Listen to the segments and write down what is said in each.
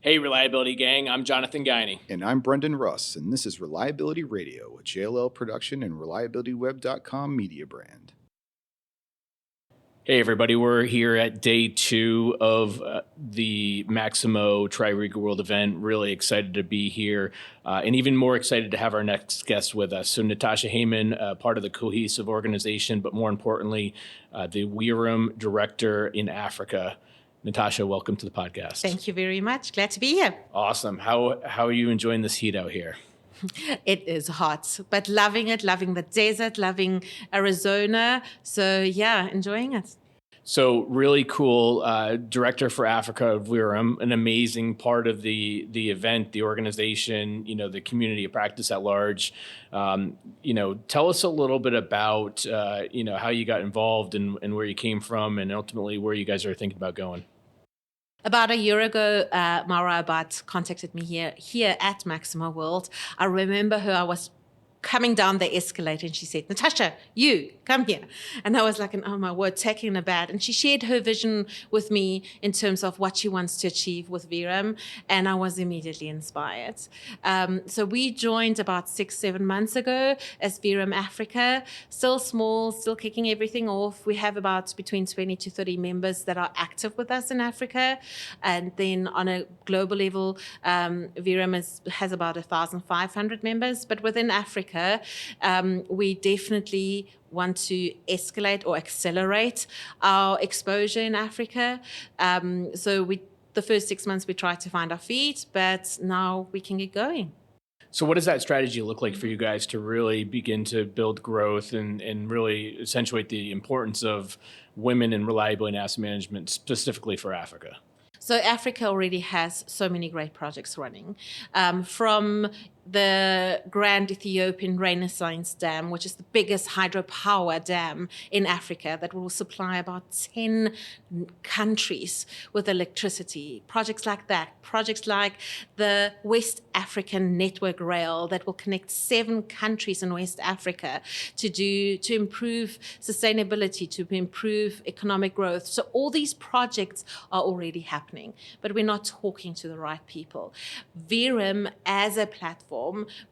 Hey, Reliability Gang, I'm Jonathan Guiney. And I'm Brendan Russ, and this is Reliability Radio, a JLL production and ReliabilityWeb.com media brand. Hey, everybody, we're here at day 2 of the Maximo Tri-Riga World event. Really excited to be here, and even more excited to have our next guest with us. So Natascha Heyman, part of the cohesive organization, but more importantly, the WIRAM director in Africa. Natascha, welcome to the podcast. Thank you very much. Glad to be here. Awesome. How are you enjoying this heat out here? It is hot, but loving it, loving the desert, loving Arizona. So yeah, enjoying it. So really cool, director for Africa of WIRAM, an amazing part of the event, the organization, the community of practice at large. Tell us a little bit about, how you got involved and where you came from and ultimately where you guys are thinking about going. About a year ago, Mara Abad contacted me here at Maximo World. I remember her. I was coming down the escalator and she said, Natascha, you come here. And I was like, oh my word, taking a bad. And she shared her vision with me in terms of what she wants to achieve with WIRAM. And I was immediately inspired. So we joined about 6-7 months ago as WIRAM Africa, still small, still kicking everything off. We have about between 20 to 30 members that are active with us in Africa. And then on a global level, WIRAM has about 1,500 members. But within Africa, we definitely want to escalate or accelerate our exposure in Africa. The first 6 months we tried to find our feet, but now we can get going. So what does that strategy look like for you guys to really begin to build growth and really accentuate the importance of women in reliability and asset management specifically for Africa? So Africa already has so many great projects running, from the Grand Ethiopian Renaissance Dam, which is the biggest hydropower dam in Africa that will supply about 10 countries with electricity. Projects like that, projects like the West African Network Rail that will connect 7 countries in West Africa to improve sustainability, to improve economic growth. So all these projects are already happening, but we're not talking to the right people. WIRAM as a platform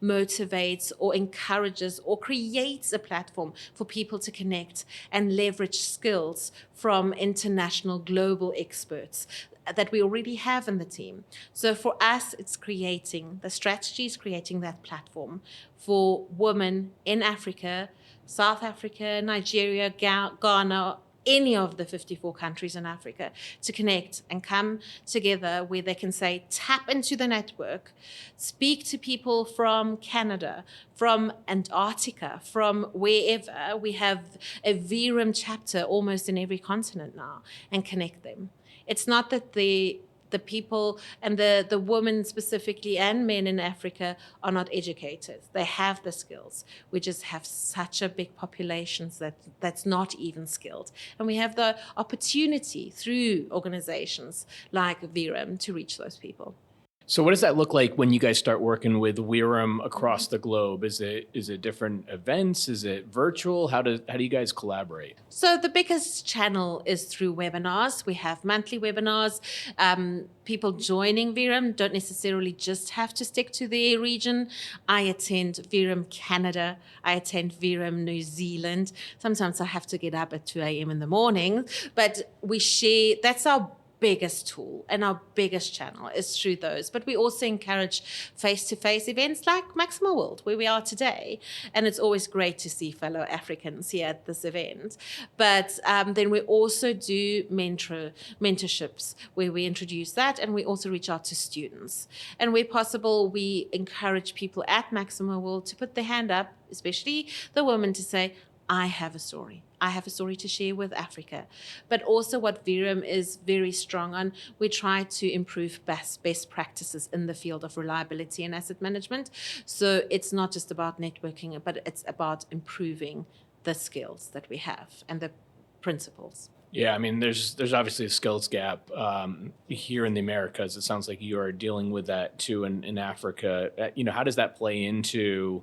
motivates or encourages or creates a platform for people to connect and leverage skills from international global experts that we already have in the team. So for us, it's creating that platform for women in Africa, South Africa, Nigeria, Ghana, any of the 54 countries in Africa to connect and come together where they can say, tap into the network, speak to people from Canada, from Antarctica, from wherever. We have a WIRAM chapter almost in every continent now, and connect them. It's not that the people and the women specifically and men in Africa are not educated. They have the skills. We just have such a big population that's not even skilled. And we have the opportunity through organizations like WIRAM to reach those people. So what does that look like when you guys start working with WIRAM across the globe? Is it different events? Is it virtual? How do you guys collaborate? So the biggest channel is through webinars. We have monthly webinars. People joining WIRAM don't necessarily just have to stick to their region. I attend WIRAM Canada. I attend WIRAM New Zealand. Sometimes I have to get up at 2 a.m. in the morning, but we share. That's our biggest tool and our biggest channel is through those. But we also encourage face-to-face events like Maximo World, where we are today. And it's always great to see fellow Africans here at this event. But then we also do mentorships where we introduce that, and we also reach out to students. And where possible, we encourage people at Maximo World to put their hand up, especially the women, to say, I have a story. I have a story to share with Africa. But also what WIRAM is very strong on, we try to improve best practices in the field of reliability and asset management. So it's not just about networking, but it's about improving the skills that we have and the principles. Yeah, I mean, there's obviously a skills gap here in the Americas. It sounds like you are dealing with that too in Africa. How does that play into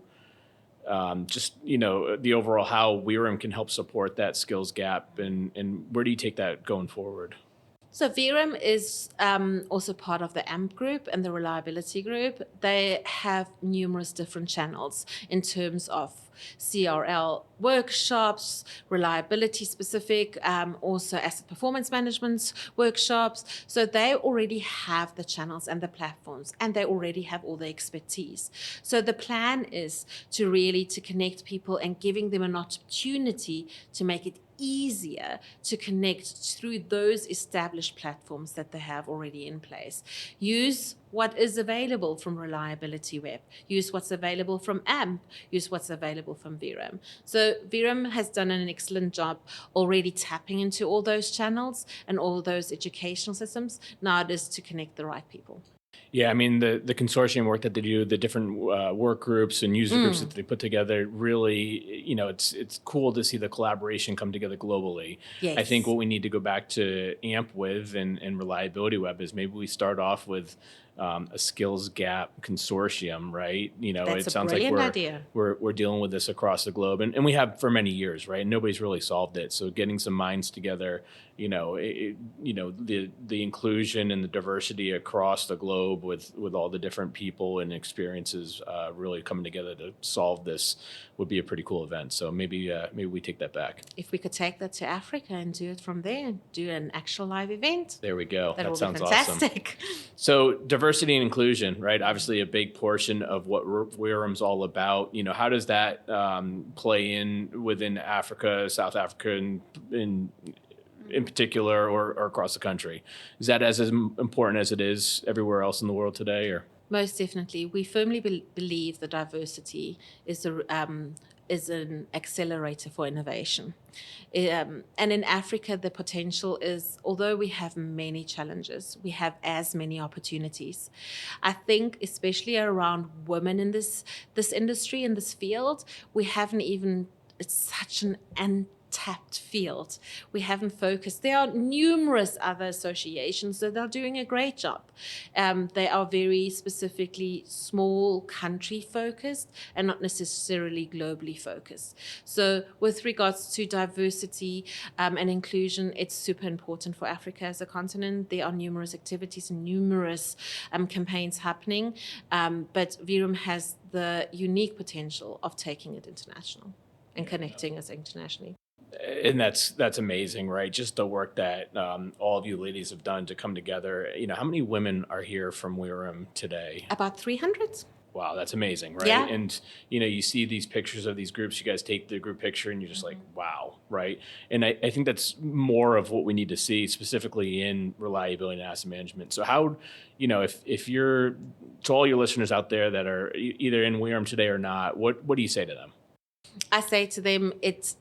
the overall how WIRAM can help support that skills gap, and where do you take that going forward? So VIRAM is also part of the AMP group and the reliability group. They have numerous different channels in terms of CRL workshops, reliability specific, also asset performance management workshops. So they already have the channels and the platforms, and they already have all the expertise. So the plan is to connect people and giving them an opportunity to make it easier to connect through those established platforms that they have already in place. Use what is available from Reliability Web. Use what's available from AMP. Use what's available from VIRAM. So VIRAM has done an excellent job already tapping into all those channels and all those educational systems. Now it is to connect the right people. Yeah, I mean, the consortium work that they do, the different work groups and user groups that they put together, really, it's cool to see the collaboration come together globally. Yes. I think what we need to go back to AMP with and Reliability Web is maybe we start off with a skills gap consortium, right? That's it sounds a like brilliant idea. we're dealing with this across the globe, and we have for many years, right? Nobody's really solved it. So getting some minds together, the inclusion and the diversity across the globe with all the different people and experiences really coming together to solve this would be a pretty cool event. So maybe we take that back. If we could take that to Africa and do it from there, do an actual live event. There we go. That sounds be fantastic. awesome. So diversity and inclusion, right? Obviously a big portion of what WIRAM's all about. How does that play in within Africa, South Africa, and in particular, or across the country? Is that as important as it is everywhere else in the world today, or? Most definitely. We firmly believe that diversity is an accelerator for innovation. And in Africa, the potential is, although we have many challenges, we have as many opportunities. I think especially around women in this industry, in this field, it's such an untapped field. We haven't focused. There are numerous other associations that are doing a great job. They are very specifically small country focused and not necessarily globally focused. So with regards to diversity and inclusion, it's super important for Africa as a continent. There are numerous activities and numerous campaigns happening, but VIRAM has the unique potential of taking it international and connecting us internationally. And that's amazing, right? Just the work that all of you ladies have done to come together. How many women are here from WIRAM today? About 300. Wow, that's amazing, right? Yeah. And you see these pictures of these groups. You guys take the group picture, and you're just like, wow, right? And I think that's more of what we need to see, specifically in reliability and asset management. So how, if you're, to all your listeners out there that are either in WIRAM today or not, what do you say to them? I say to them, it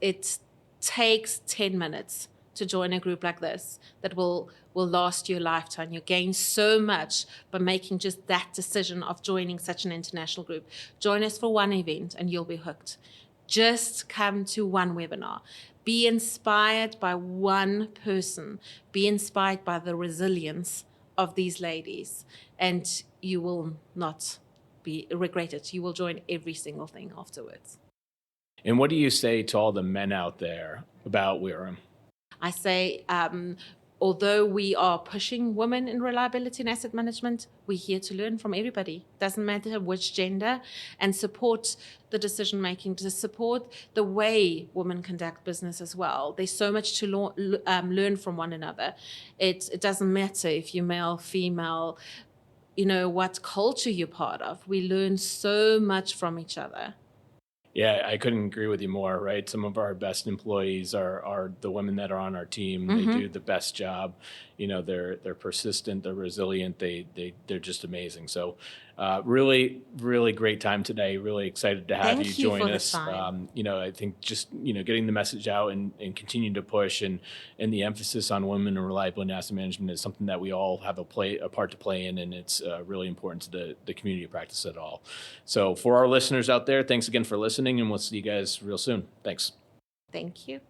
takes 10 minutes to join a group like this that will last you a lifetime. You gain so much by making just that decision of joining such an international group. Join us for one event and you'll be hooked. Just come to one webinar. Be inspired by one person. Be inspired by the resilience of these ladies, and you will not regret it. You will join every single thing afterwards. And what do you say to all the men out there about WIRAM? I say, although we are pushing women in reliability and asset management, we're here to learn from everybody. Doesn't matter which gender, and support the decision making, to support the way women conduct business as well. There's so much to learn from one another. It doesn't matter if you're male, female, what culture you're part of. We learn so much from each other. Yeah, I couldn't agree with you more, right? Some of our best employees are the women that are on our team. Mm-hmm. They do the best job. They're persistent, they're resilient, they're just amazing. So really, really great time today. Really excited to have you join us. I think just, getting the message out and continuing to push and the emphasis on women and reliable and asset management is something that we all have a part to play in, and it's really important to the community practice at all. So for our listeners out there, thanks again for listening, and we'll see you guys real soon. Thanks. Thank you.